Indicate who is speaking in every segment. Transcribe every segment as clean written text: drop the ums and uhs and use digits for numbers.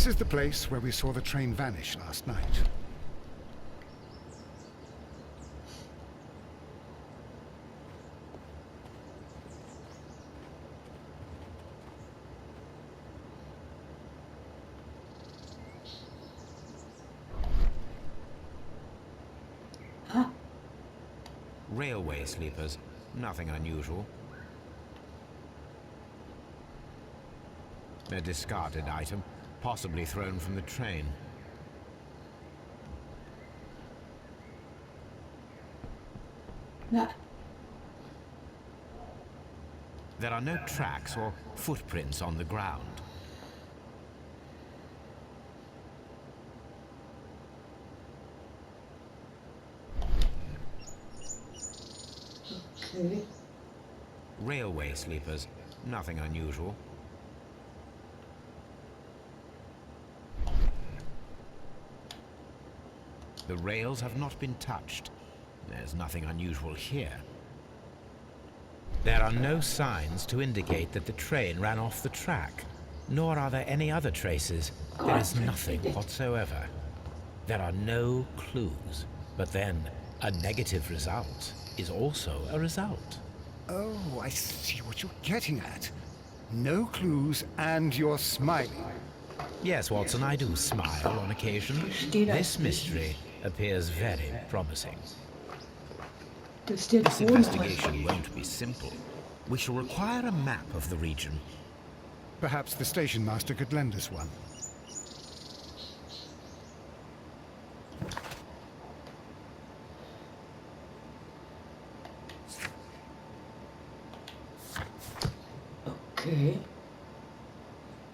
Speaker 1: This is the place where we saw the train vanish last night.
Speaker 2: Railway sleepers. Nothing unusual. A discarded item, possibly thrown from the train.
Speaker 3: Na,
Speaker 2: There are no tracks or footprints on the ground.
Speaker 3: okay.
Speaker 2: Railway sleepers. Nothing unusual. The rails have not been touched. There's nothing unusual here. There are no signs to indicate that the train ran off the track, nor are there any other traces. There is nothing whatsoever. There are no clues. But then, a negative result is also a result.
Speaker 1: Oh, I see what you're getting at. No clues, and you're smiling.
Speaker 2: Yes, Watson, I do smile on occasion. This mystery appears very promising.
Speaker 3: Das ist der
Speaker 2: This
Speaker 3: Ton.
Speaker 2: investigation won't be simple. We shall require a map of the region.
Speaker 1: Perhaps the station master could lend us one.
Speaker 3: Okay.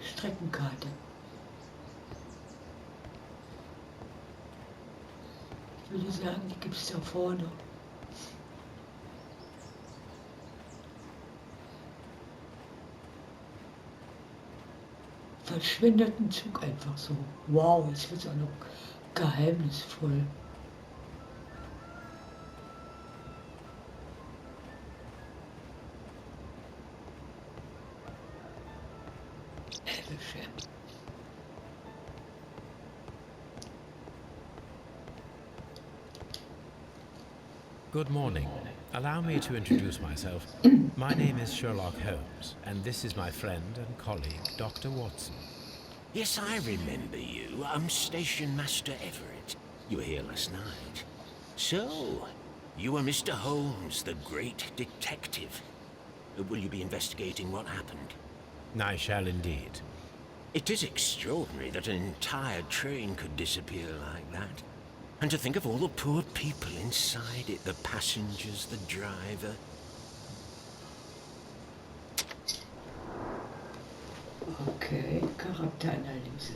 Speaker 3: Streckenkarte. Ich würde sagen, die gibt es da vorne. Verschwindet ein Zug einfach so. Wow, jetzt wird es auch noch geheimnisvoll.
Speaker 2: Good morning. Allow me to introduce myself. My name is Sherlock Holmes, and this is my friend and colleague, Dr. Watson.
Speaker 4: Yes, I remember you. I'm Station Master Everett. You were here last night. So, you are Mr. Holmes, the great detective. Will you be investigating what happened?
Speaker 2: I shall indeed.
Speaker 4: It is extraordinary that an entire train could disappear like that. And to think of all the poor people inside it, the passengers, the driver.
Speaker 3: Okay, Charakteranalyse.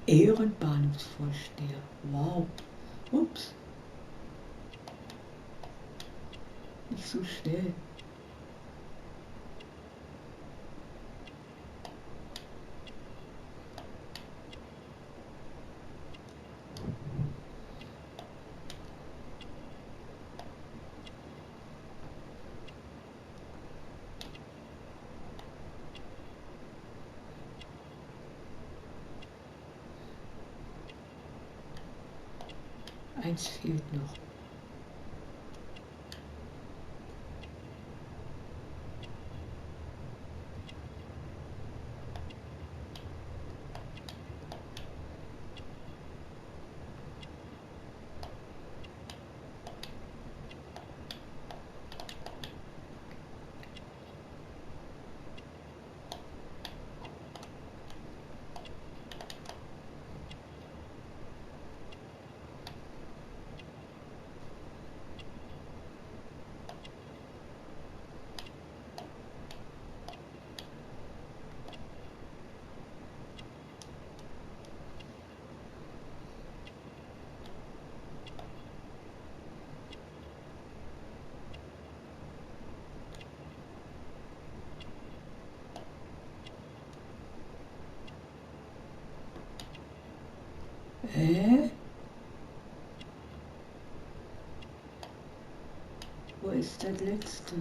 Speaker 3: Ehrenbahnhofsvorsteher. Wow. Ups. Nicht so schnell. Eins fehlt noch. Wo ist der letzte?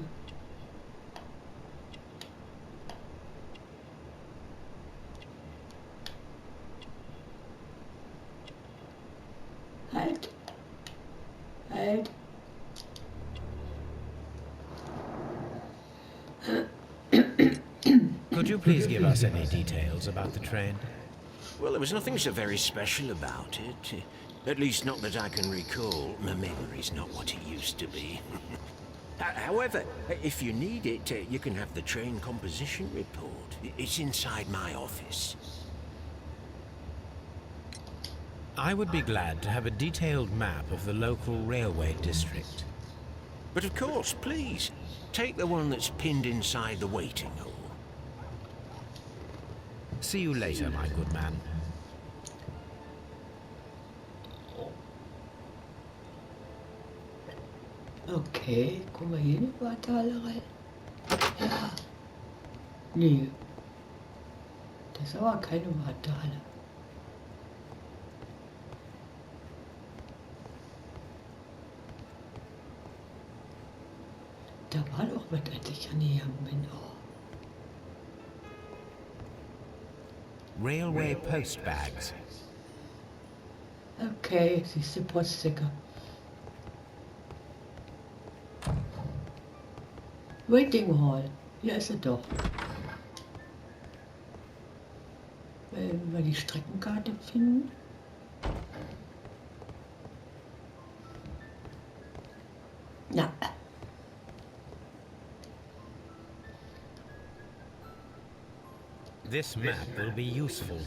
Speaker 3: Halt! Halt!
Speaker 2: Could you please give us any details about the train?
Speaker 4: Well, there was nothing so very special about it. At least not that I can recall. My memory's not what it used to be. However, if you need it, you can have the train composition report. It's inside my office.
Speaker 2: I would be glad to have a detailed map of the local railway district.
Speaker 4: But of course, please, take the one that's pinned inside the waiting hall.
Speaker 2: See you later, my good man.
Speaker 3: Okay, guck mal hier in die Wartehalle rein. Ja. Nee. Das ist aber keine Wartehalle. Da war doch was, als ich angegangen bin. Oh.
Speaker 2: Railway post bags.
Speaker 3: Okay, siehst du, Postsäcke. Waiting Hall. Hier ist er doch. Wenn wir die Streckenkarte finden. Na.
Speaker 2: This map will be useful.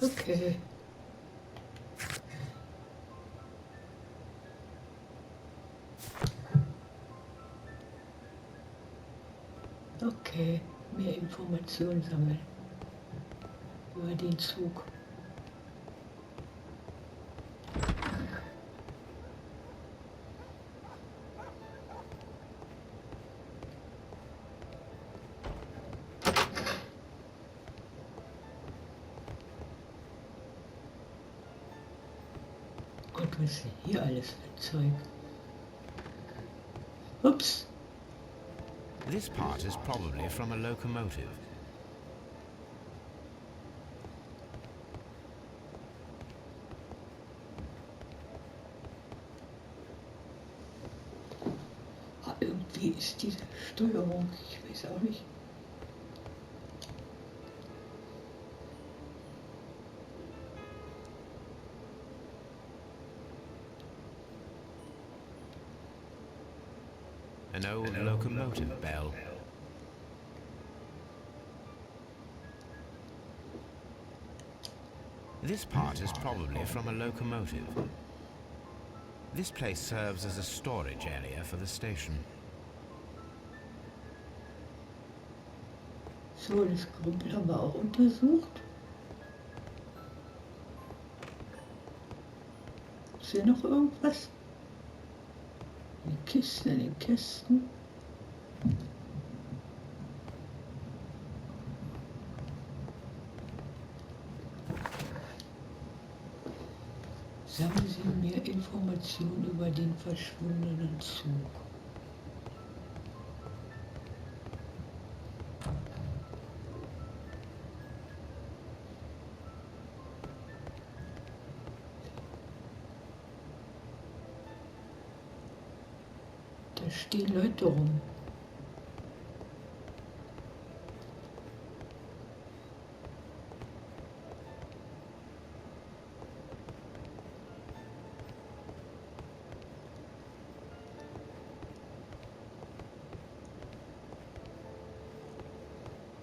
Speaker 3: Okay. Okay, mehr Informationen sammeln über den Zug. Gott, was ist denn hier alles für Zeug? Ups.
Speaker 2: This part is probably from a locomotive.
Speaker 3: Irgendwie ist diese Steuerung, ich weiß auch nicht.
Speaker 2: An old locomotive bell. This part is probably from a locomotive. This place serves as a storage area for the station.
Speaker 3: So, das Gerümpel haben wir auch untersucht. Ist hier noch irgendwas? In den Kisten, in den Kästen. Sammeln Sie mehr Informationen über den verschwundenen Zug. Da stehen Leute rum.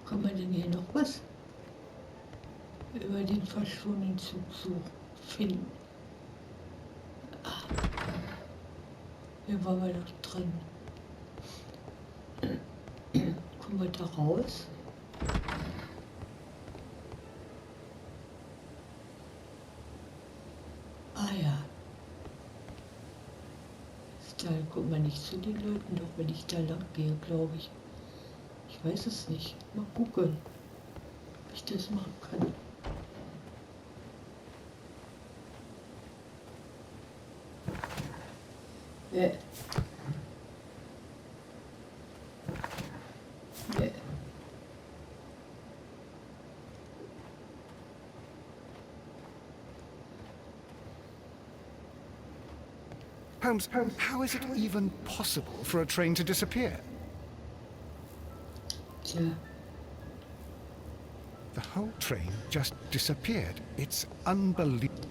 Speaker 3: Kann man denn hier noch was über den verschwundenen Zug finden? Ah, hier waren wir doch drin. Kommen wir da raus? Ah ja. Da kommt man nicht zu den Leuten, doch wenn ich da lang gehe, glaube ich. Ich weiß es nicht. Mal gucken, ob ich das machen kann. Nee. Nee.
Speaker 1: Holmes, how is it even possible for a train to disappear?
Speaker 3: Tja,
Speaker 1: The whole train just disappeared. It's unbelievable.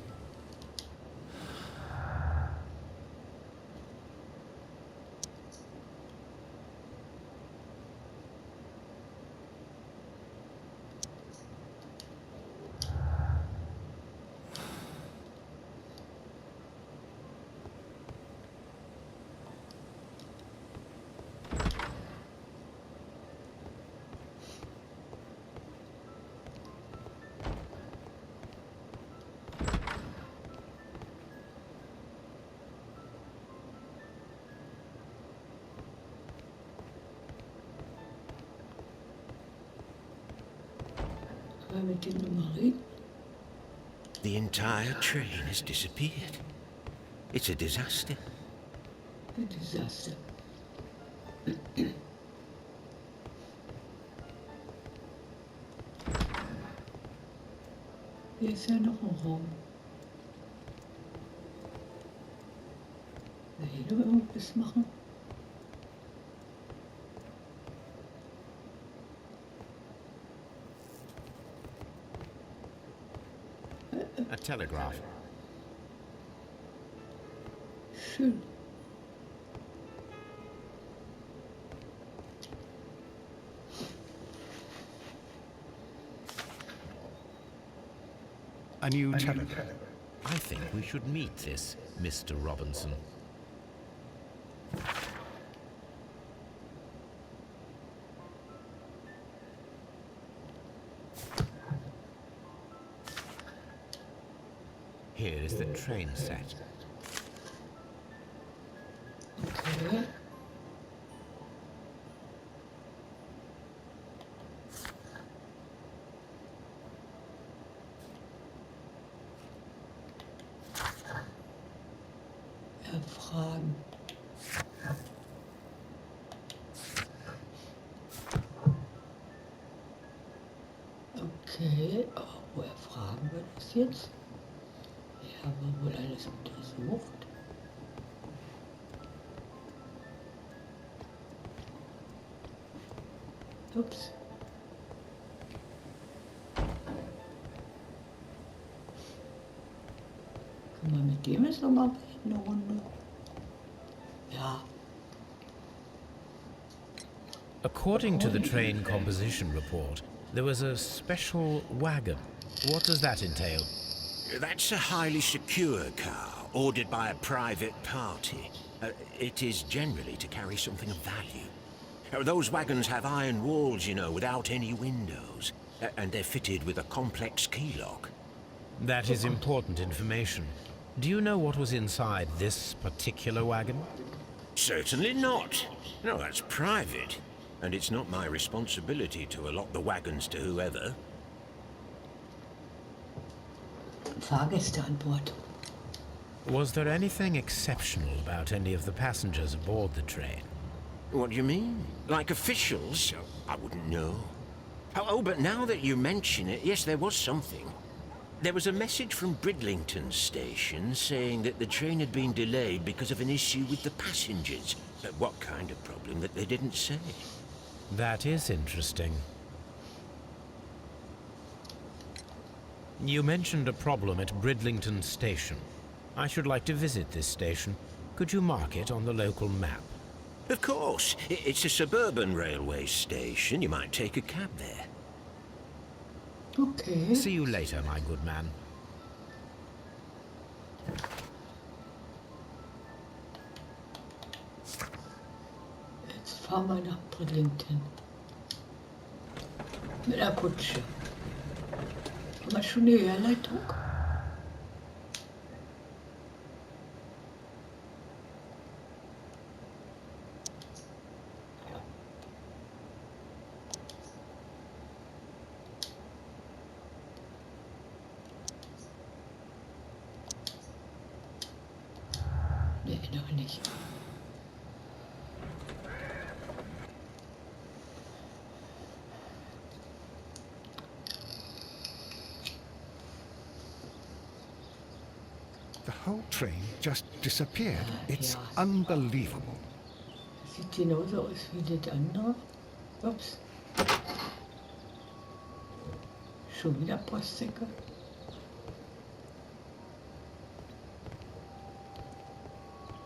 Speaker 3: soll mit dem nochmal reden?
Speaker 4: The entire train has disappeared. It's a disaster.
Speaker 3: Ein Desaster. Hier ist ja noch ein Raum. Will hier noch irgendwas machen?
Speaker 2: A telegraph.
Speaker 3: Schön.
Speaker 1: A new telegram.
Speaker 2: I think we should meet this Mr. Robinson. Here is the train set.
Speaker 3: Okay. Erfragen. Okay, wo erfragen wir das jetzt? Ja, aber wohl alles untersucht. Ups. Können wir mit dem jetzt nochmal eine Runde? Ja.
Speaker 2: According to the train composition report, there was a special wagon. What does that entail?
Speaker 4: That's a highly secure car, ordered by a private party. It is generally to carry something of value. Those wagons have iron walls, you know, without any windows. And they're fitted with a complex key lock.
Speaker 2: That is important information. Do you know what was inside this particular wagon?
Speaker 4: Certainly not. No, that's private. And it's not my responsibility to allot the wagons to whoever.
Speaker 3: Fahrgäste an Bord.
Speaker 2: Was there anything exceptional about any of the passengers aboard the train?
Speaker 4: What do you mean? Like officials? I wouldn't know. Oh, but now that you mention it, yes, there was something. There was a message from Bridlington station saying that the train had been delayed because of an issue with the passengers. But what kind of problem that they didn't say?
Speaker 2: That is interesting. You mentioned a problem at Bridlington station. I should like to visit this station. Could you mark it on the local map?
Speaker 4: Of course. It's a suburban railway station. You might take a cab there.
Speaker 3: Okay.
Speaker 2: See you later, my good man.
Speaker 3: Jetzt fahren wir nach Bridlington. Mit der Kutsche. Haben wir schon die Herleitung? Ach, aber nicht.
Speaker 1: The whole train just disappeared. It's
Speaker 3: Ja.
Speaker 1: unbelievable.
Speaker 3: Das sieht genauso aus wie das andere. Ups. Schon wieder Postsäcke.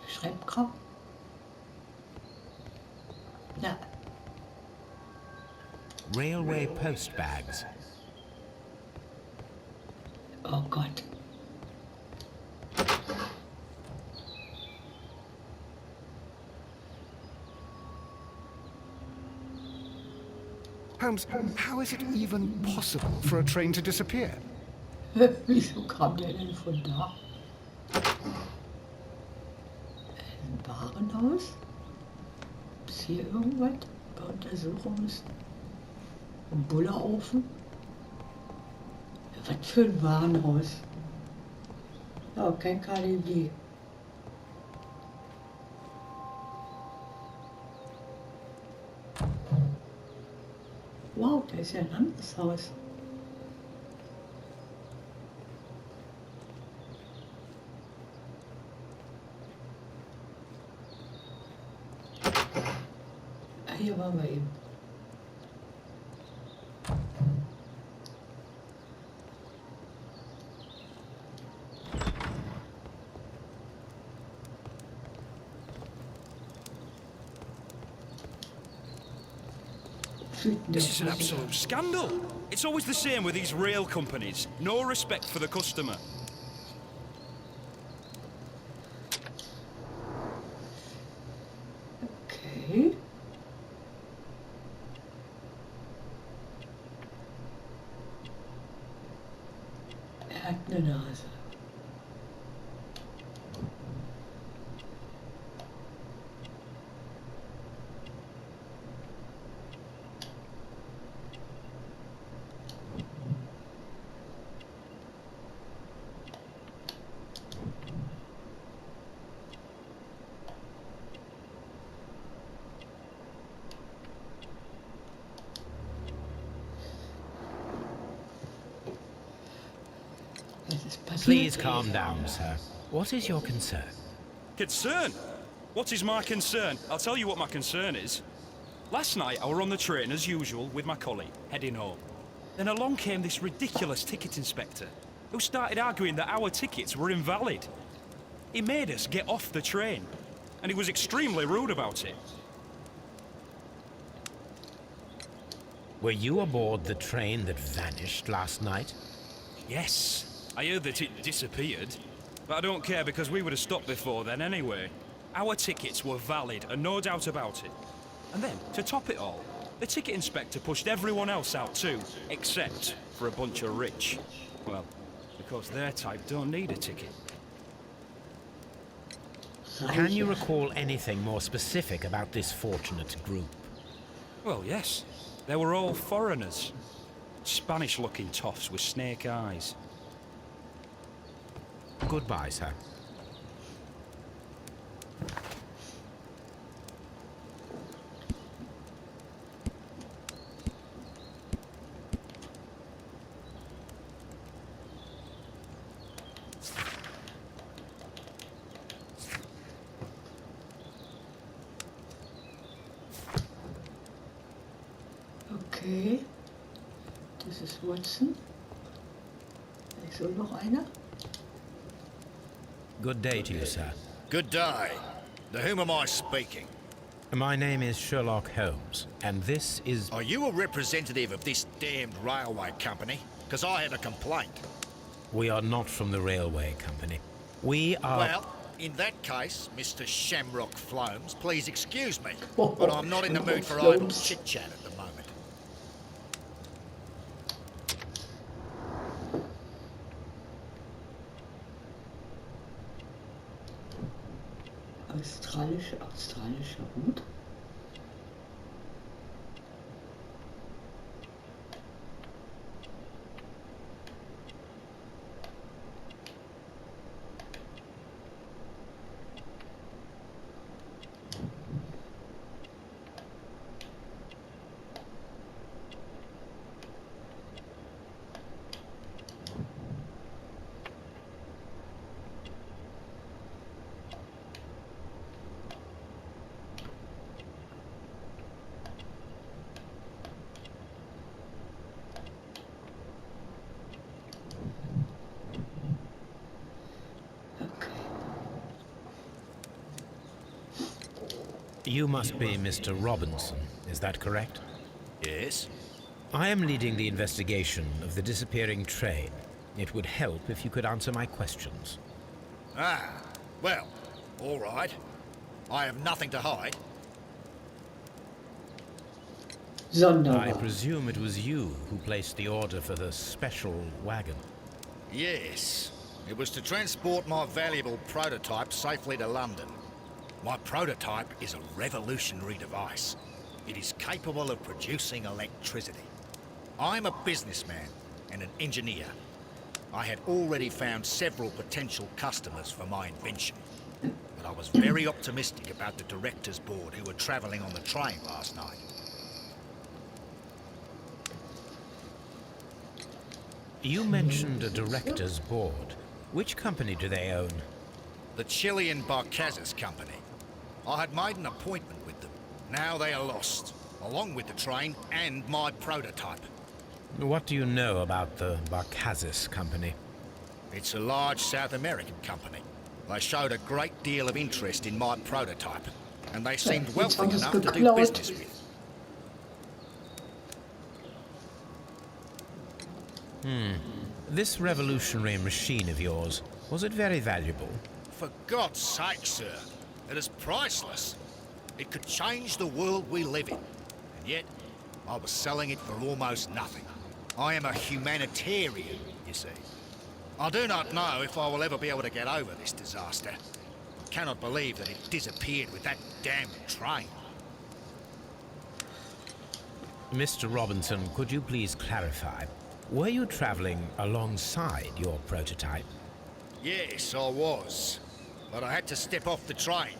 Speaker 3: Schreibkram. Ja.
Speaker 2: Railway post bags.
Speaker 3: Oh Gott.
Speaker 1: Holmes, how is it even possible for a train to disappear?
Speaker 3: Wieso kam der denn von da? Ein Warenhaus? Ist hier irgendwas bei Untersuchung ist? Ein Bullerofen? Was für ein Warenhaus? Ja, kein KDW. Wow, da ist ja ein anderes Haus. Ah, hier waren wir eben.
Speaker 5: This is an absolute scandal. It's always the same with these rail companies. No respect for the customer.
Speaker 3: Okay. Er hat eine Nase. Was ist passiert?
Speaker 2: Please calm down, sir. What is your concern?
Speaker 5: Concern? What is my concern? I'll tell you what my concern is. Last night I were on the train as usual with my colleague, heading home. Then along came this ridiculous ticket inspector who started arguing that our tickets were invalid. He made us get off the train, and he was extremely rude about it.
Speaker 2: Were you aboard the train that vanished last night?
Speaker 5: Yes, I heard that it disappeared, but I don't care because we would have stopped before then anyway. Our tickets were valid and no doubt about it. And then, to top it all, the ticket inspector pushed everyone else out too, except for a bunch of rich. Well, because their type don't need a ticket.
Speaker 2: Can you recall anything more specific about this fortunate group?
Speaker 5: Well, yes. They were all foreigners. Spanish-looking toffs with snake eyes.
Speaker 2: Goodbye, sir.
Speaker 3: Okay. Das ist Watson. Da ist auch noch einer.
Speaker 2: Good day to you, sir.
Speaker 6: Good day. To whom am I speaking?
Speaker 2: My name is Sherlock Holmes, and this is...
Speaker 6: Are you a representative of this damned railway company? Because I have a complaint.
Speaker 2: We are not from the railway company. We are...
Speaker 6: Well, in that case, Mr. Shamrock Flomes, please excuse me, but I'm not in the mood for idle chit-chat at the moment.
Speaker 3: Australischer Hut.
Speaker 2: You must be Mr. Robinson, is that correct?
Speaker 6: Yes?
Speaker 2: I am leading the investigation of the disappearing train. It would help if you could answer my questions.
Speaker 6: Ah, well, all right. I have nothing to hide.
Speaker 2: I
Speaker 3: Sonderbar.
Speaker 2: presume it was you who placed the order for the special wagon.
Speaker 6: Yes. It was to transport my valuable prototype safely to London. My prototype is a revolutionary device. It is capable of producing electricity. I'm a businessman and an engineer. I had already found several potential customers for my invention. But I was very optimistic about the directors' board who were travelling on the train last night.
Speaker 2: You mentioned a director's board. Which company do they own?
Speaker 6: The Chilean Barcazes Company. I had made an appointment with them. Now they are lost, along with the train and my prototype.
Speaker 2: What do you know about the Barcazes Company?
Speaker 6: It's a large South American company. They showed a great deal of interest in my prototype, and they seemed
Speaker 3: jetzt
Speaker 6: wealthy
Speaker 3: haben sie's
Speaker 6: enough to do
Speaker 3: geklaut.
Speaker 6: business with.
Speaker 2: This revolutionary machine of yours, was it very valuable?
Speaker 6: For God's sake, sir, it is priceless. It could change the world we live in, and yet I was selling it for almost nothing. I am a humanitarian, you see. I do not know if I will ever be able to get over this disaster. I cannot believe that it disappeared with that damned train.
Speaker 2: Mr. Robinson, could you please clarify? Were you traveling alongside your prototype?
Speaker 6: Yes, I was. But I had to step off the train.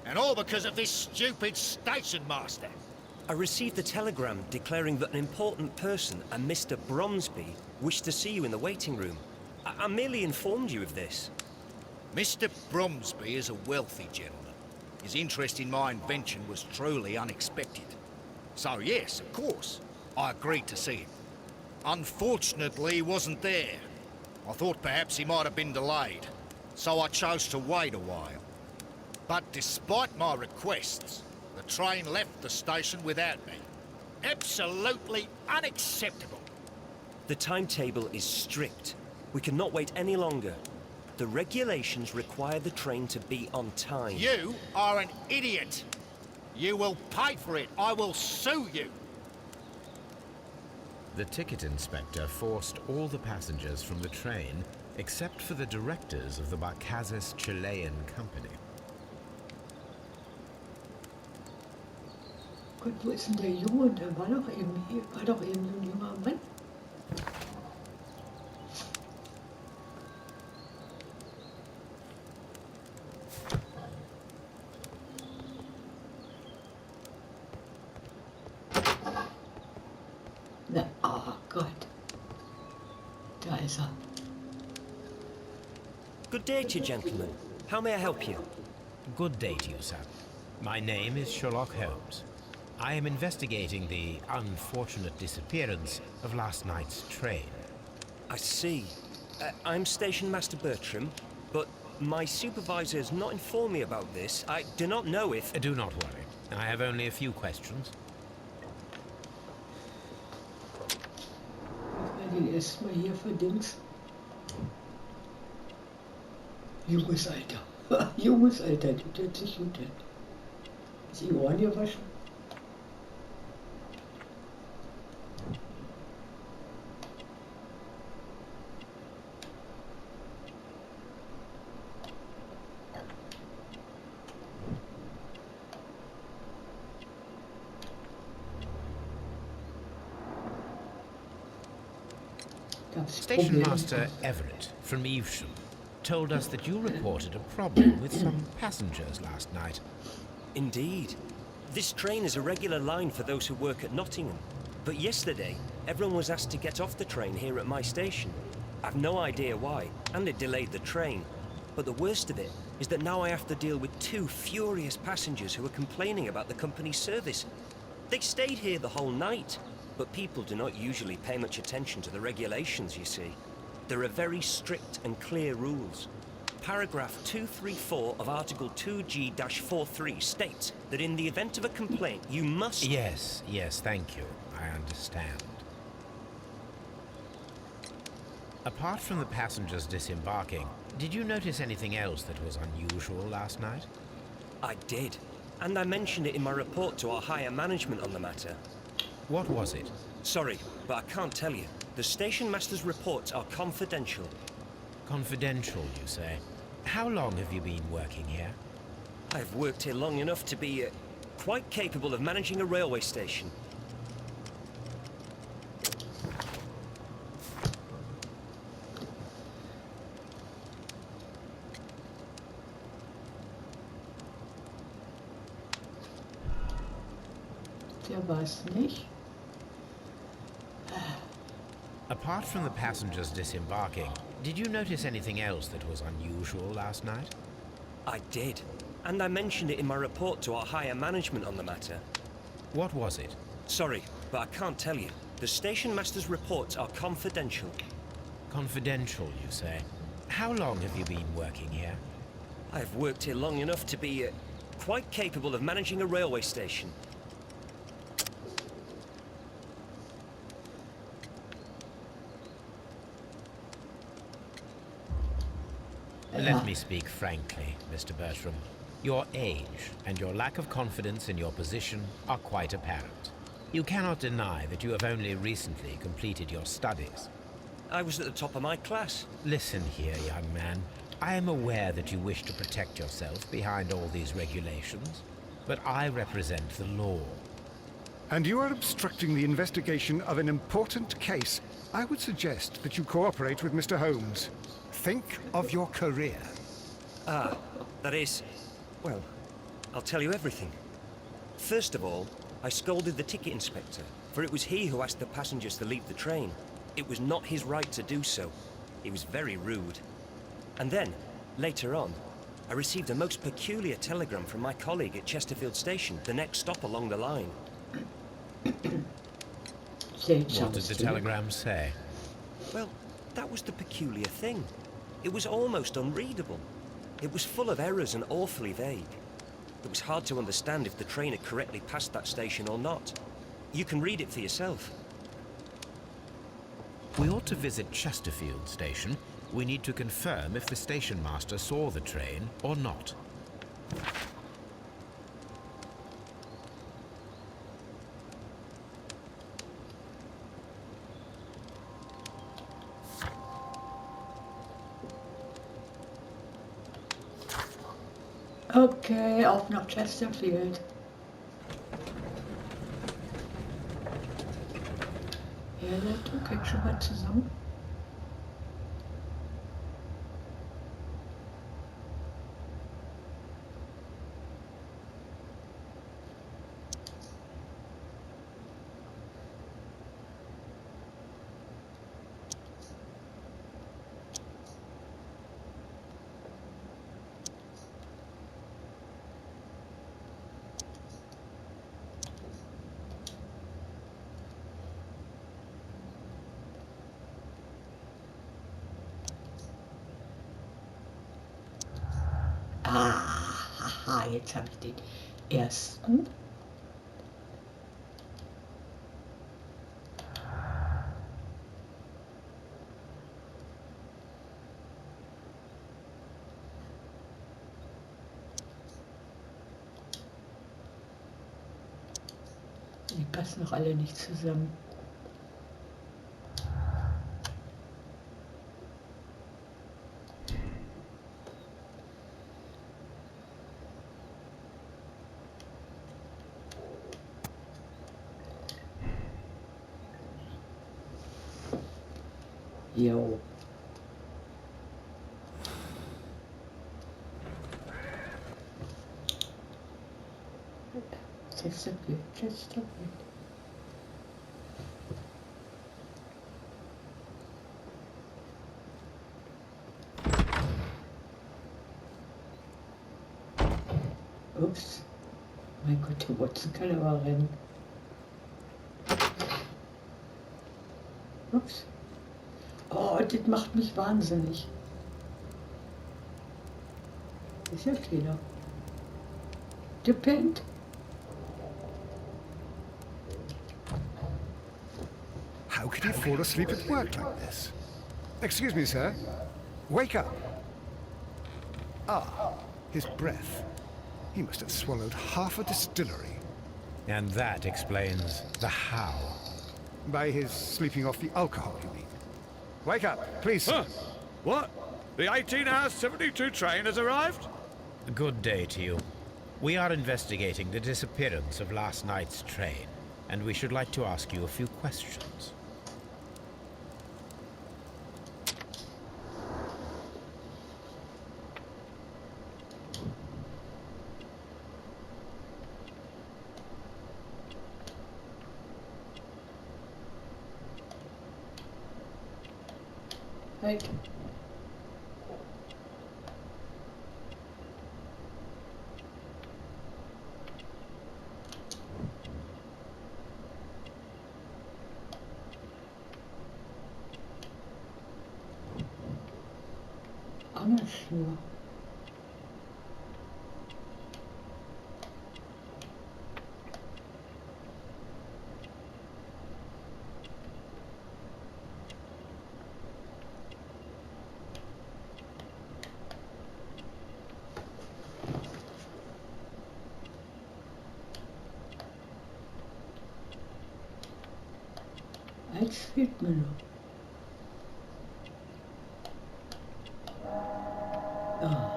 Speaker 6: And all because of this stupid station master.
Speaker 7: I received a telegram declaring that an important person, a Mr. Bromsby, wished to see you in the waiting room. I merely informed you of this.
Speaker 6: Mr. Bromsby is a wealthy gentleman. His interest in my invention was truly unexpected. So yes, of course, I agreed to see him. Unfortunately, he wasn't there. I thought perhaps he might have been delayed, so I chose to wait a while. But despite my requests, the train left the station without me. Absolutely unacceptable.
Speaker 7: The timetable is strict. We cannot wait any longer. The regulations require the train to be on time.
Speaker 6: You are an idiot. You will pay for it. I will sue you.
Speaker 2: The ticket inspector forced all the passengers from the train except for the directors of the Barcazes Chilean Company.
Speaker 3: Gott, wo ist denn der Junge? Der war doch eben hier, war doch eben so ein junger Mann. Na, oh Gott. Da ist er.
Speaker 7: Good day to you, gentlemen. How may I help you?
Speaker 2: Good day to you, sir. My name is Sherlock Holmes. I am investigating the unfortunate disappearance of last night's train.
Speaker 7: I see. I'm Station Master Bertram, but my supervisor has not informed me about this. I do not know if...
Speaker 2: Do not worry. I have only a few questions.
Speaker 3: Ich werde ihn erstmal hier verdings. Junges Alter. Junges Alter, das hört sich gut an. Ist die Ohren gewaschen?
Speaker 2: Station Master Everett from Evesham told us that you reported a problem with some passengers last night.
Speaker 7: Indeed. This train is a regular line for those who work at Nottingham. But yesterday, everyone was asked to get off the train here at my station. I've no idea why, and it delayed the train. But the worst of it is that now I have to deal with two furious passengers who are complaining about the company's service. They stayed here the whole night, but people do not usually pay much attention to the regulations, you see. There are very strict and clear rules. paragraph 234 of Article 2G-43 states that in the event of a complaint, you must...
Speaker 2: Yes, thank you. I understand. Apart from the passengers disembarking, did you notice anything else that was unusual last night?
Speaker 7: I did. And I mentioned it in my report to our higher management on the matter.
Speaker 2: What was it?
Speaker 7: Sorry, but I can't tell you. The station master's reports are confidential.
Speaker 2: Confidential, you say? How long have you been working here?
Speaker 7: I've worked here long enough to be quite capable of managing a railway station.
Speaker 3: Der weiß nicht.
Speaker 2: Apart from the passengers disembarking, did you notice anything else that was unusual last night?
Speaker 7: I did. And I mentioned it in my report to our higher management on the matter.
Speaker 2: What was it?
Speaker 7: Sorry, but I can't tell you. The station master's reports are confidential.
Speaker 2: Confidential, you say? How long have you been working here?
Speaker 7: I've worked here long enough to be quite capable of managing a railway station.
Speaker 2: Let me speak frankly, Mr. Bertram. Your age and your lack of confidence in your position are quite apparent. You cannot deny that you have only recently completed your studies.
Speaker 7: I was at the top of my class.
Speaker 2: Listen here, young man. I am aware that you wish to protect yourself behind all these regulations, but I represent the law.
Speaker 1: And you are obstructing the investigation of an important case. I would suggest that you cooperate with Mr. Holmes. Think of your career.
Speaker 7: Ah, that is... Well, I'll tell you everything. First of all, I scolded the ticket inspector, for it was he who asked the passengers to leave the train. It was not his right to do so. He was very rude. And then, later on, I received a most peculiar telegram from my colleague at Chesterfield Station, the next stop along the line.
Speaker 2: What did the telegram say?
Speaker 7: Well, that was the peculiar thing. It was almost unreadable. It was full of errors and awfully vague. It was hard to understand if the train had correctly passed that station or not. You can read it for yourself.
Speaker 2: We ought to visit Chesterfield Station. We need to confirm if the station master saw the train or not.
Speaker 3: Okay, auf nach Chesterfield. Ja, Leute, kriegt schon mal zusammen. Ah, haha, jetzt habe ich den ersten. Die passen noch alle nicht zusammen. Jo. Chesterfield, Chesterfield. Ups. Mein Gott, der Watson kann aber rennen. Ups. Oh, das macht mich wahnsinnig. Exactly, no. Depend.
Speaker 1: How could he fall asleep at work like this? Excuse me, sir. Wake up. Ah, his breath. He must have swallowed half a distillery.
Speaker 2: And that explains the how.
Speaker 1: By his sleeping off the alcohol, you mean? Wake up, please, sir.
Speaker 8: Huh? What? The 18 hours 72 train has arrived?
Speaker 2: Good day to you. We are investigating the disappearance of last night's train, and we should like to ask you a few questions.
Speaker 3: Right. I'm not sure. Eins fehlt mir noch. Ah.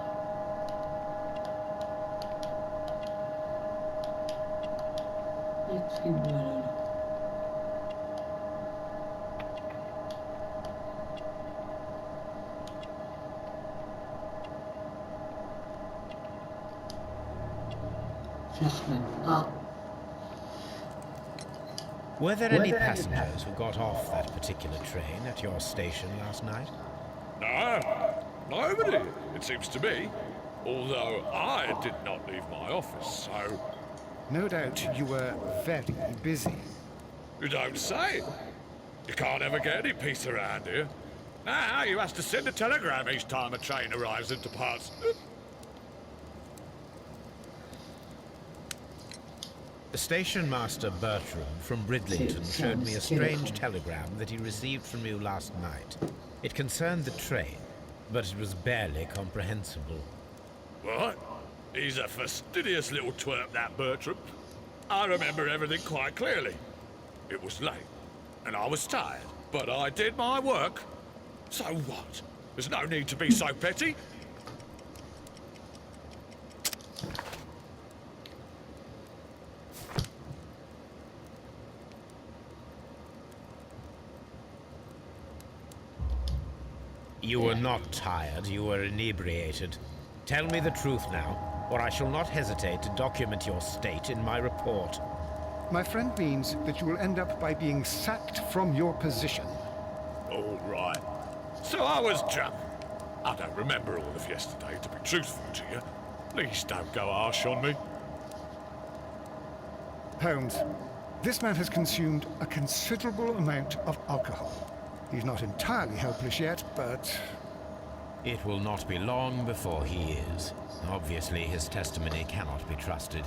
Speaker 3: Jetzt fehlt mir noch. Flachmann. Ah.
Speaker 2: Were there any passengers who got off that particular train at your station last night?
Speaker 8: No, nobody, it seems to me. Although I did not leave my office, so...
Speaker 1: No doubt you were very busy.
Speaker 8: You don't say. You can't ever get any peace around here. Now you have to send a telegram each time a train arrives and departs.
Speaker 2: Station Master Bertram from Bridlington showed me a strange telegram that he received from you last night. It concerned the train, but it was barely comprehensible.
Speaker 8: What? He's a fastidious little twerp, that Bertram. I remember everything quite clearly. It was late, and I was tired, but I did my work. So what? There's no need to be so petty.
Speaker 2: You were not tired, you were inebriated. Tell me the truth now, or I shall not hesitate to document your state in my report.
Speaker 1: My friend means that you will end up by being sacked from your position.
Speaker 8: All right. So I was drunk. I don't remember all of yesterday, to be truthful to you. Please don't go harsh on me.
Speaker 1: Holmes, this man has consumed a considerable amount of alcohol. He's not entirely helpless yet, but...
Speaker 2: It will not be long before he is. Obviously, his testimony cannot be trusted.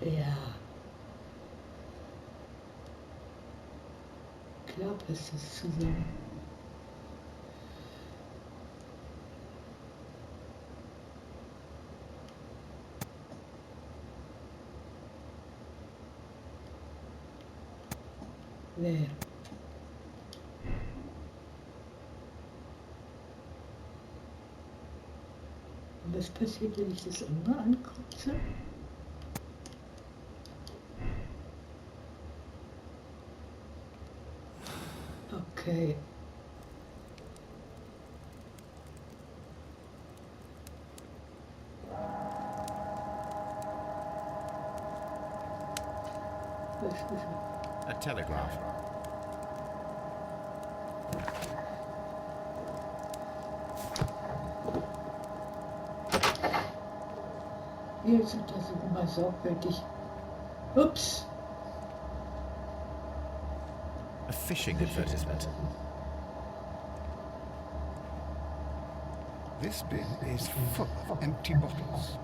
Speaker 3: Ja. Klar passt das zusammen. Nee. Und was passiert, wenn ich das andere ankreuze? Okay. Was ist das?
Speaker 2: A telegraph.
Speaker 3: Jetzt untersuchen wir sorgfältig. Ups.
Speaker 2: A fishing advertisement.
Speaker 1: This bin is full of empty bottles.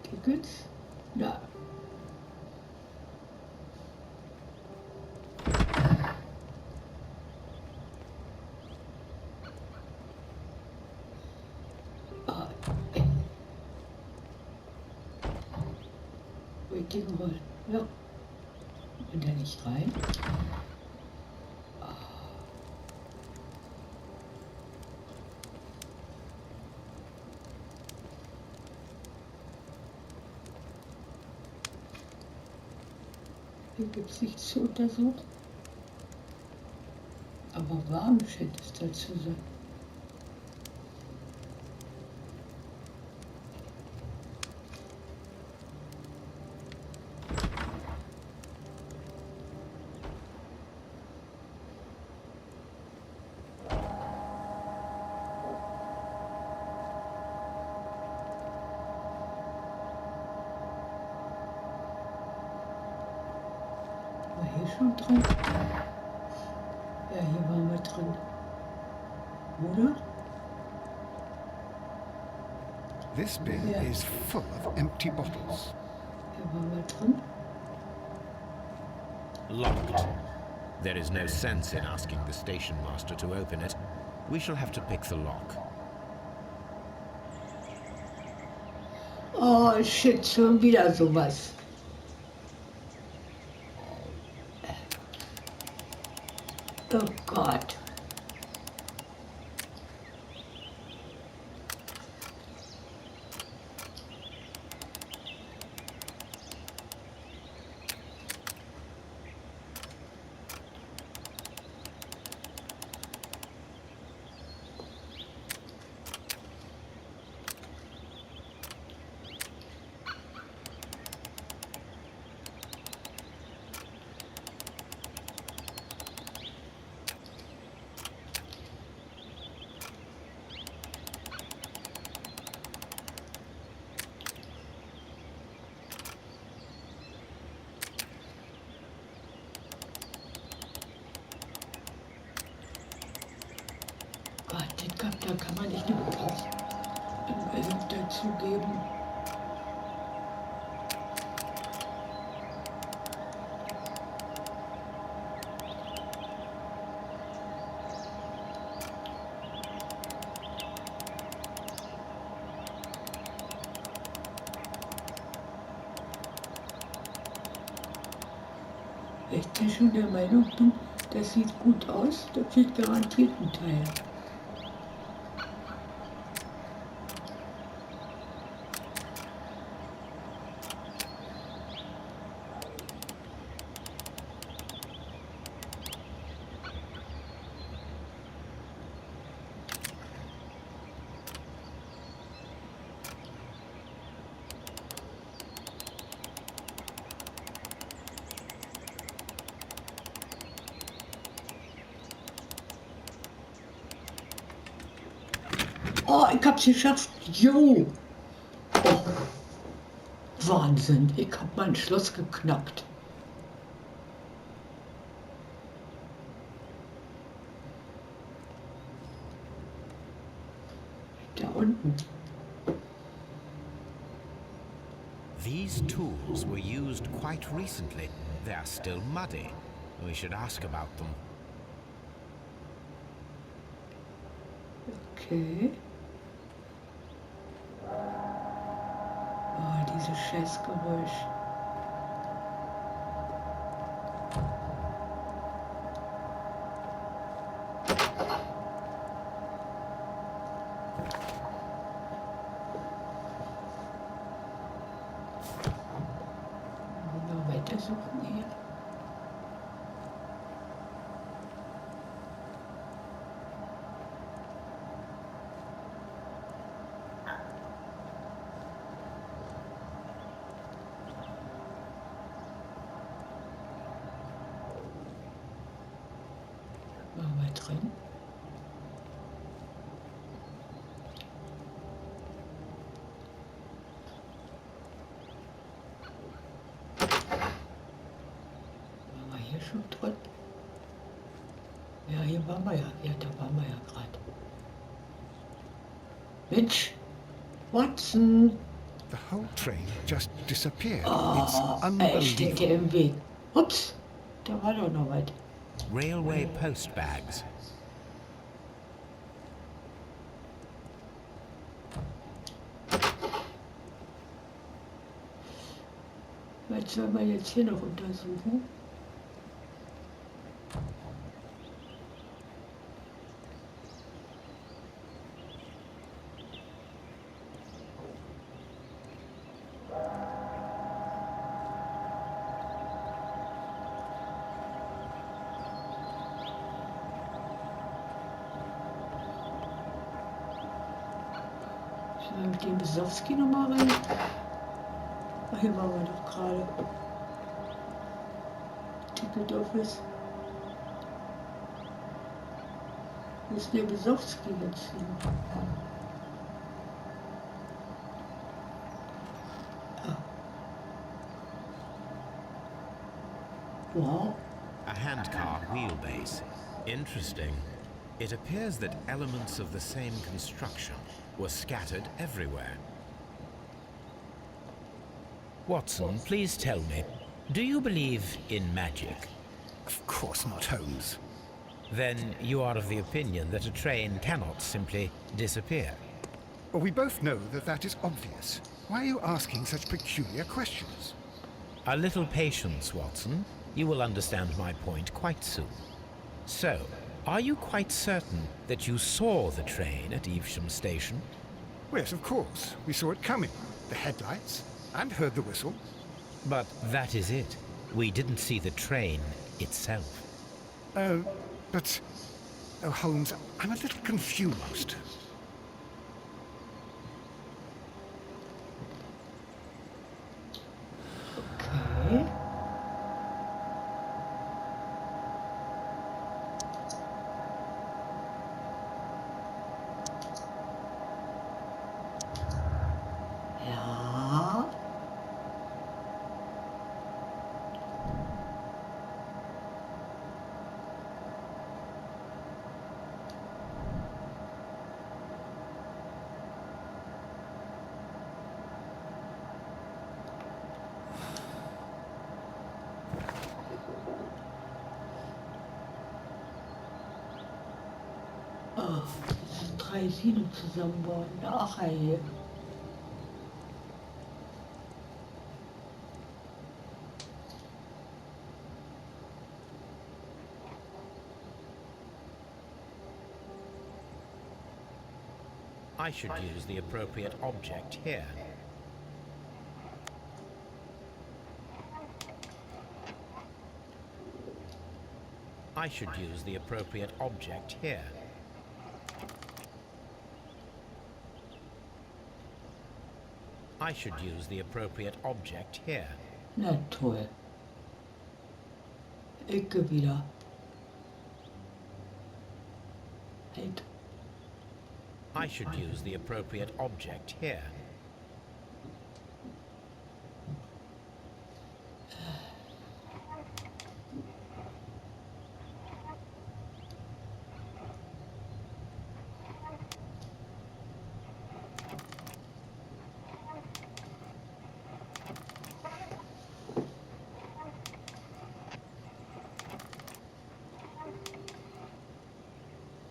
Speaker 3: Tickets? Da. Ah, Waiting Hall. Ja. Und da nicht rein. Hier gibt es nichts zu untersuchen. Aber warm scheint es da zu sein. War hier schon drin? Ja, hier waren wir drin. Oder?
Speaker 1: This bin
Speaker 3: Yeah.
Speaker 1: is full of empty bottles.
Speaker 3: Hier waren wir drin.
Speaker 2: Locked. There is no sense in asking the station master to open it. We shall have to pick the lock.
Speaker 3: Oh shit, schon wieder sowas. Oh Gott. Gott, da kann man nicht eine Meldung dazu geben. Ich bin schon der Meinung bin, das sieht gut aus, da fehlt garantiert ein Teil. Oh, ich hab's geschafft. Jo. Oh. Wahnsinn, ich hab mein Schloss geknackt. Da unten.
Speaker 2: These tools were used quite recently. They are still muddy. We should ask about them.
Speaker 3: Okay. Oh, dieses Scheißgeräusch. Wollen wir weitersuchen hier? Waren wir drin? Waren wir hier schon drin? Ja, hier waren wir ja. Ja, da waren wir ja gerade. Mensch, Watson!
Speaker 1: The whole train just disappeared. It's
Speaker 3: Oh, steht
Speaker 1: unbelievable.
Speaker 3: dir im Weg. Ups, da war doch noch was.
Speaker 2: Railway post bags.
Speaker 3: Was sollen wir jetzt hier noch untersuchen? Sollen wir mit dem Besowski nochmal rein? Ach, hier waren wir doch gerade. Ticket Office. Wo ist der Besowski jetzt hin? Ah. Wow.
Speaker 2: A handcar wheelbase. Interesting. It appears that elements of the same construction were scattered everywhere. Watson, please tell me, do you believe in magic?
Speaker 1: Of course not, Holmes.
Speaker 2: Then you are of the opinion that a train cannot simply disappear.
Speaker 1: Well, we both know that that is obvious. Why are you asking such peculiar questions?
Speaker 2: A little patience, Watson. You will understand my point quite soon. So, are you quite certain that you saw the train at Evesham Station?
Speaker 1: Yes, of course. We saw it coming. The headlights. And heard the whistle.
Speaker 2: But that is it. We didn't see the train itself.
Speaker 1: But... Oh, Holmes, I'm a little confused.
Speaker 3: Okay. Ja. Oh, das sind 3 Silo zusammenbauen. Ach, hey.
Speaker 2: I should use the appropriate object here. I should use the appropriate object here. I should use the appropriate object here.
Speaker 3: Na toll. Ecke wieder. Halt.
Speaker 2: I should use the appropriate object here.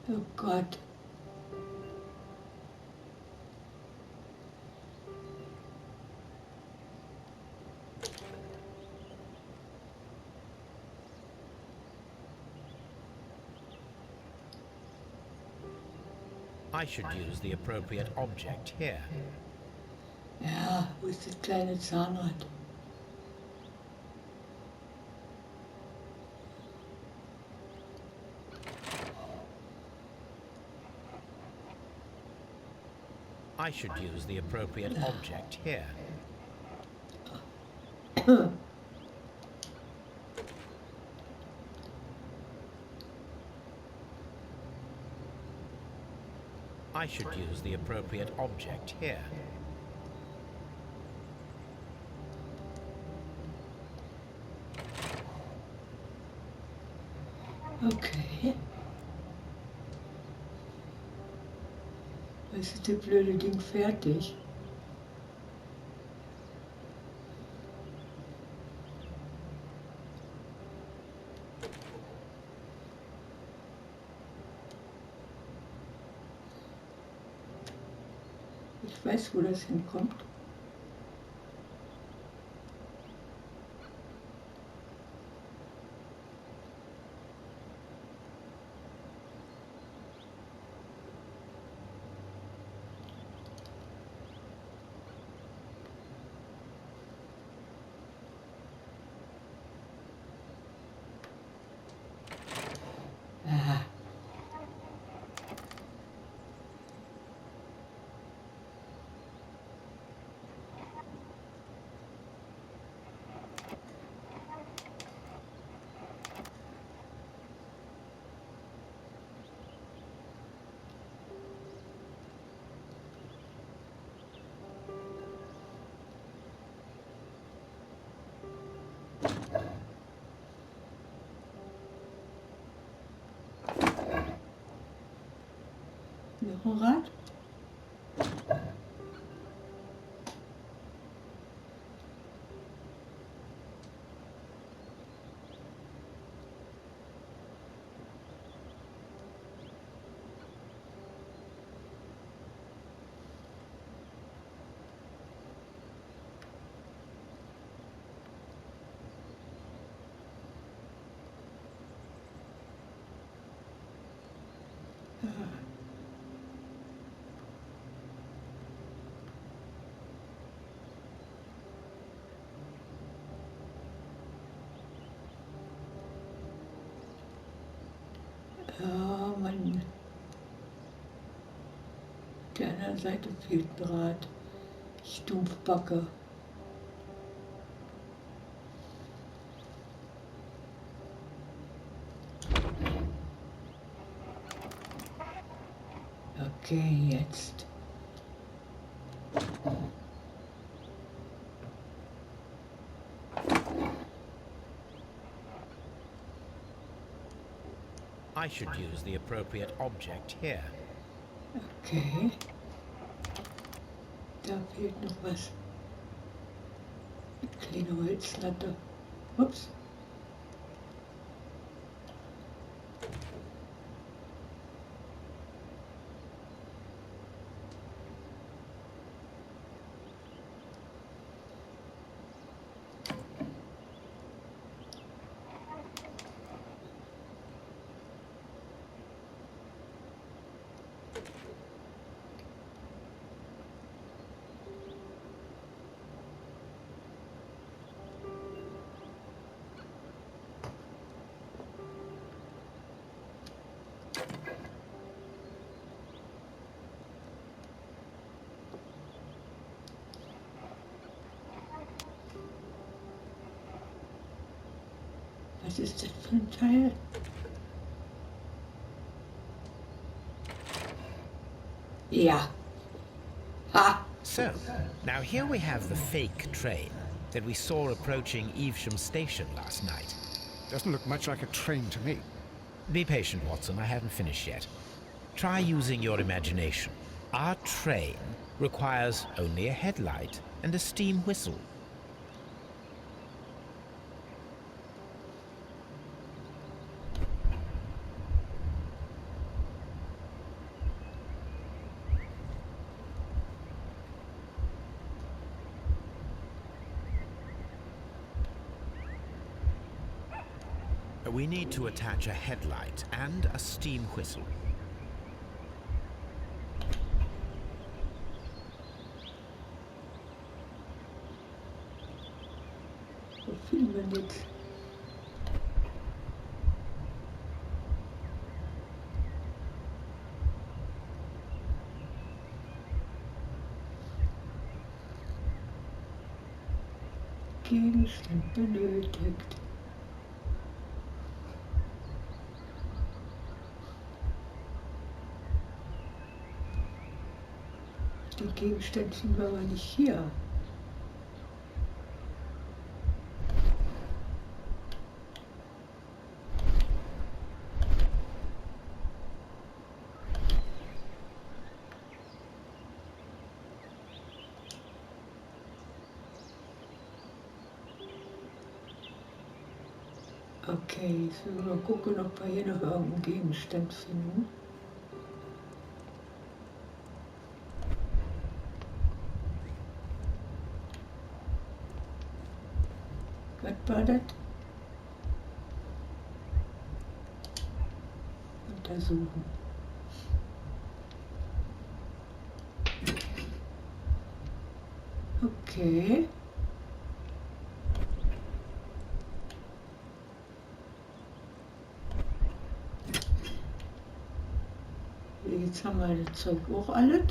Speaker 3: Oh Gott.
Speaker 2: I should use the appropriate object here.
Speaker 3: Ja, wo ist das kleine Zahnrad?
Speaker 2: I should use the appropriate object here. I should use the appropriate object here.
Speaker 3: Okay. Was ist das blöde Ding fertig? Ich weiß, wo das hinkommt. Ah. Noch ein Rad? Ja, Mann. Der anderen Seite fehlt ein Rad. Stumpfbacke. Okay, jetzt.
Speaker 2: I should use the appropriate object here.
Speaker 3: Okay. Da fehlt noch was. Eine kleine Holzlatte. Ups. Was ist das für ein Teil? Ja. Ha!
Speaker 2: So, now here we have the fake train that we saw approaching Evesham Station last night.
Speaker 1: Doesn't look much like a train to me.
Speaker 2: Be patient, Watson, I haven't finished yet. Try using your imagination. Our train requires only a headlight and a steam whistle. We need to attach a headlight and a steam whistle.
Speaker 3: Wo finden wir jetzt? Gegenstand benötigt. Den Gegenstand finden wir aber nicht hier. Okay, jetzt müssen wir mal gucken, ob wir hier noch irgendeinen Gegenstand finden. Was war das? Untersuchen. Okay. Jetzt haben wir das Zeug auch alles.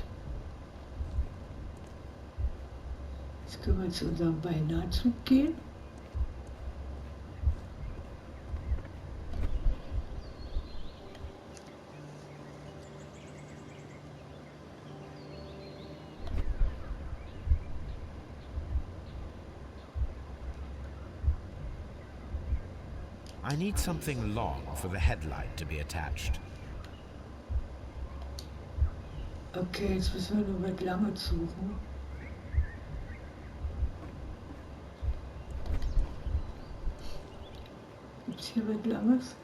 Speaker 3: Jetzt können wir zu unserem Beinahzug gehen.
Speaker 2: I need something long for the headlight to be attached.
Speaker 3: Okay, jetzt müssen wir nur was Langes suchen. Gibt's hier was Langes?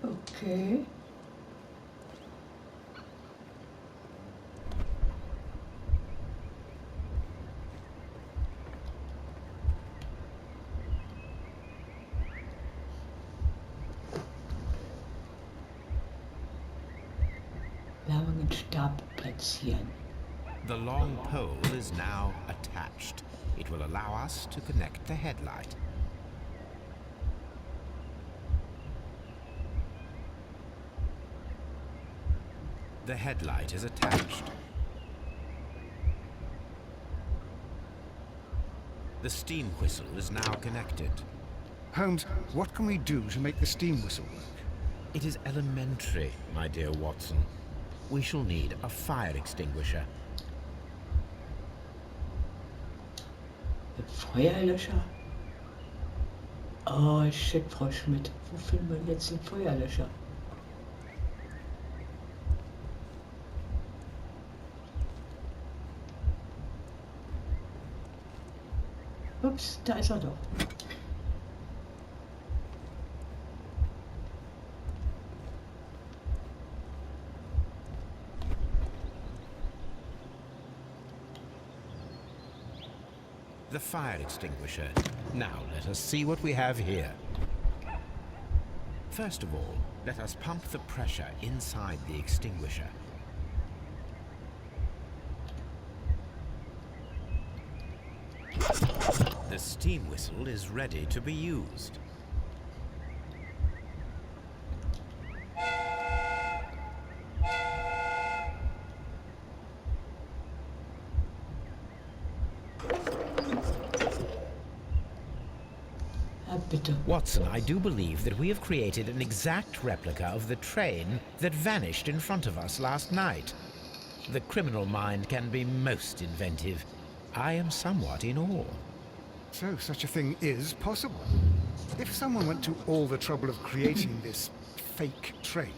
Speaker 3: Okay. Langen Stab platzieren.
Speaker 2: The long pole is now attached. It will allow us to connect the headlight. The headlight is attached. The steam whistle is now connected.
Speaker 1: Holmes, what can we do to make the steam whistle work?
Speaker 2: It is elementary, my dear Watson. We shall need a fire extinguisher.
Speaker 3: Ein Feuerlöscher. Oh, shit, Frau Schmidt. Wo finden wir jetzt den Feuerlöscher? Ups, da ist er doch.
Speaker 2: The fire extinguisher. Now let us see what we have here. First of all, let us pump the pressure inside the extinguisher. The steam whistle is ready to be used.
Speaker 3: Bitte.
Speaker 2: Watson, I do believe that we have created an exact replica of the train that vanished in front of us last night. The criminal mind can be most inventive. I am somewhat in awe.
Speaker 1: So such a thing is possible. If someone went to all the trouble of creating this fake train,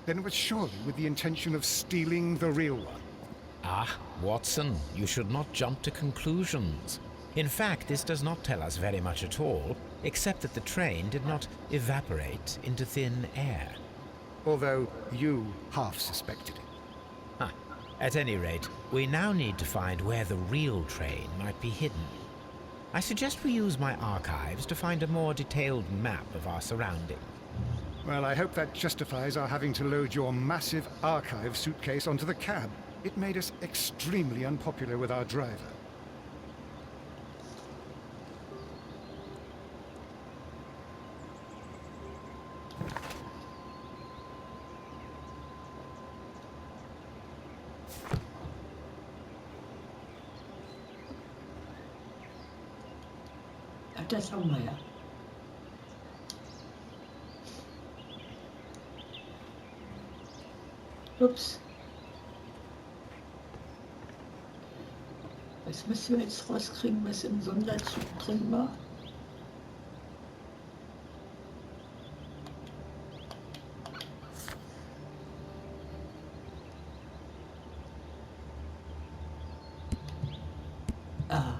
Speaker 1: then it was surely with the intention of stealing the real one.
Speaker 2: Ah, Watson, you should not jump to conclusions. In fact, this does not tell us very much at all, except that the train did not evaporate into thin air.
Speaker 1: Although you half suspected it.
Speaker 2: Ah, at any rate, we now need to find where the real train might be hidden. I suggest we use my archives to find a more detailed map of our surroundings.
Speaker 1: Well, I hope that justifies our having to load your massive archive suitcase onto the cab. It made us extremely unpopular with our driver.
Speaker 3: Ach, das haben wir ja. Ups. Was müssen wir jetzt rauskriegen, was im Sonderzug drin war? Ah.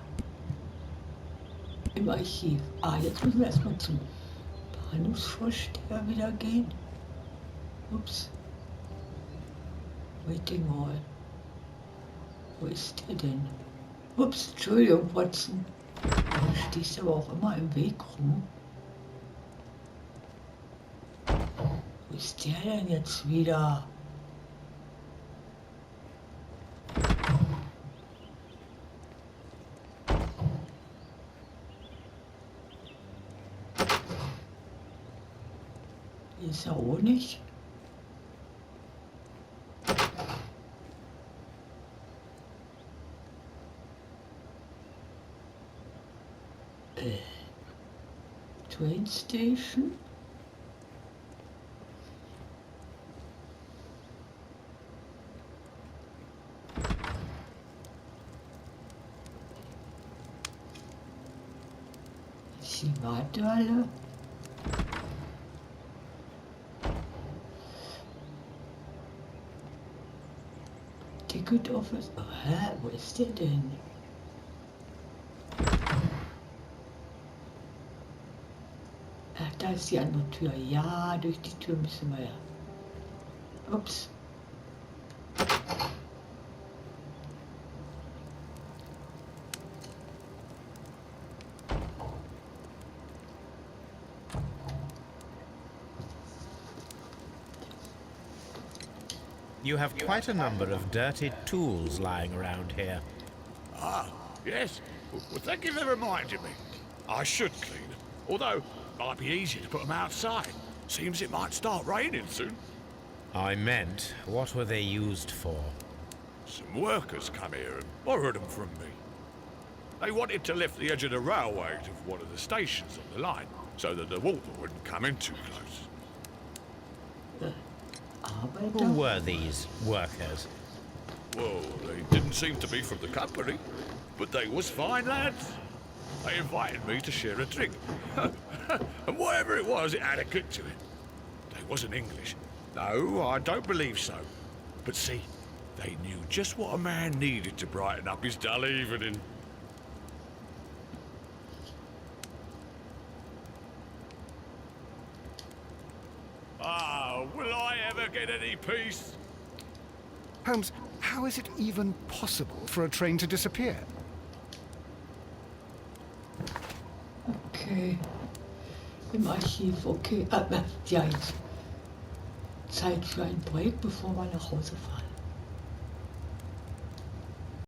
Speaker 3: Im Archiv. Ah, jetzt müssen wir erstmal zum Bahnhofsvorsteher wieder gehen. Ups. Waiting Hall. Wo ist der denn? Ups, Entschuldigung, Watson. Du stehst aber auch immer im Weg rum. Wo ist der denn jetzt wieder? Hier ist er auch nicht. Train Station. Sie warten alle. Ticket Office. Oh, hä? Wo ist der denn? Ach, da ist die andere Tür. Ja, durch die Tür müssen wir ja. Ups.
Speaker 2: You have quite a number of dirty tools lying around here.
Speaker 8: Ah, yes. Well, thank you for reminding me. I should clean them. Although, it might be easier to put them outside. Seems it might start raining soon.
Speaker 2: I meant, what were they used for?
Speaker 8: Some workers come here and borrowed them from me. They wanted to lift the edge of the railway to one of the stations on the line, so that the water wouldn't come in too close.
Speaker 2: Who were these workers?
Speaker 8: Well, they didn't seem to be from the company, but they was fine lads. They invited me to share a drink. And whatever it was, it had a kick to it. They wasn't English. No, I don't believe so. But see, they knew just what a man needed to brighten up his dull evening. Ah, will I ever get any peace?
Speaker 1: Holmes, how is it even possible for a train to disappear?
Speaker 3: Okay. Im Archiv, okay. Ja, jetzt. Zeit für ein Break, bevor wir nach Hause fahren.